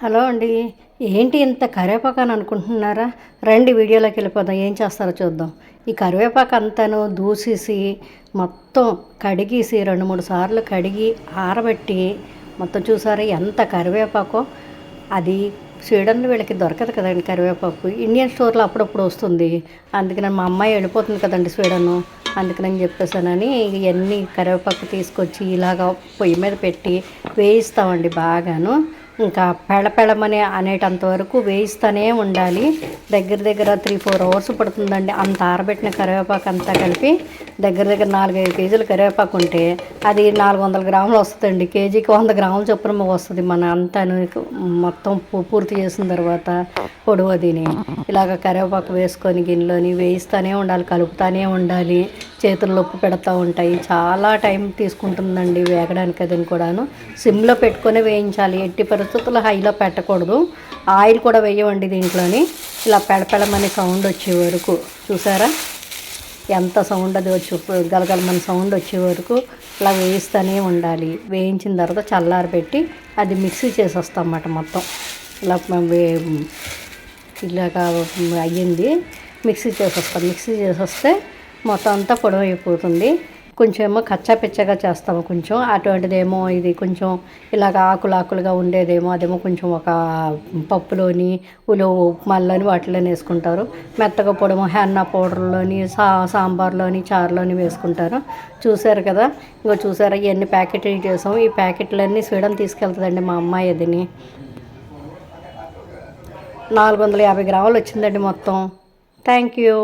Hello అండి. ఏంటి ఇంత కరివేపాకు అని అనుకుంటున్నారా? రండి వీడియోలోకి వెళ్ళిపోదాం. ఏం చేస్తారో చూద్దాం. ఈ కరివేపాకు అంతాను దూసేసి మొత్తం కడిగేసి 2-3 సార్లు కడిగి ఆరబెట్టి మొత్తం చూసారా ఎంత కరివేపాకో. అది స్వీడన్లో వీళ్ళకి దొరకదు కదండి కరివేపాకు. ఇండియన్ స్టోర్లో అప్పుడప్పుడు వస్తుంది. అందుకని మా అమ్మాయి వెళ్ళిపోతుంది కదండి స్వీడన్, అందుకని చెప్పేసానని ఇవన్నీ కరివేపాకు తీసుకొచ్చి ఇలాగ పొయ్యి మీద పెట్టి వేయిస్తామండి బాగాను. ఇంకా పెళపెళమని అనేటంత వరకు వేయిస్తూనే ఉండాలి. దగ్గర దగ్గర 3-4 అవర్స్ పడుతుందండి. అంత ఆరబెట్టిన కరివేపాకు అంతా కలిపి దగ్గర దగ్గర 4-5 కేజీలు కరివేపాకు ఉంటే అది 400 గ్రాములు వస్తుందండి. కేజీకి 100 గ్రాముల చొప్పున వస్తుంది. మన అంతా మొత్తం పూర్తి చేసిన తర్వాత పొడవు అదిని ఇలాగ కరివేపాకు వేసుకొని గిన్నెలోని వేయిస్తూనే ఉండాలి, కలుపుతూనే ఉండాలి. చేతులు నొప్పి పెడతా ఉంటాయి. చాలా టైం తీసుకుంటుందండి వేగడానికి. అది కూడాను సిమ్లో పెట్టుకొని వేయించాలి. ఎట్టి పరిస్థితుల్లో హైలో పెట్టకూడదు. ఆయిల్ కూడా వేయవండి దీంట్లోని. ఇలా పెడపెడమని సౌండ్ వచ్చే వరకు చూసారా ఎంత సౌండ్ అది వచ్చి గలగలమని సౌండ్ వచ్చే వరకు ఇలా వేయిస్తూనే ఉండాలి. వేయించిన తర్వాత చల్లారబెట్టి అది మిక్సీ చేసేస్తాం అన్నమాట. మొత్తం ఇలా ఇలాగా అయ్యింది మిక్సీ చేసేస్తాం. మిక్సీ చేసేస్తే మొత్తం అంతా పొడవు అయిపోతుంది. కొంచెం ఏమో కచ్చా పిచ్చగా చేస్తాము. కొంచెం అటువంటిదేమో ఇది కొంచెం ఇలాగ ఆకులుగా ఉండేదేమో అదేమో కొంచెం ఒక పప్పులోని ఉప్మాల్లోని వాటిలోని వేసుకుంటారు. మెత్తగా పొడము హెన్నా పౌడర్లోని సాంబార్లోని చారులోని వేసుకుంటారు. చూసారు కదా, ఇంకో చూసారా ఇవన్నీ ప్యాకెట్లు చేసాము. ఈ ప్యాకెట్లన్నీ స్వీడన్ తీసుకెళ్తుందండి మా అమ్మాయి. అదిని 450 గ్రాములు వచ్చిందండి మొత్తం. Thank you.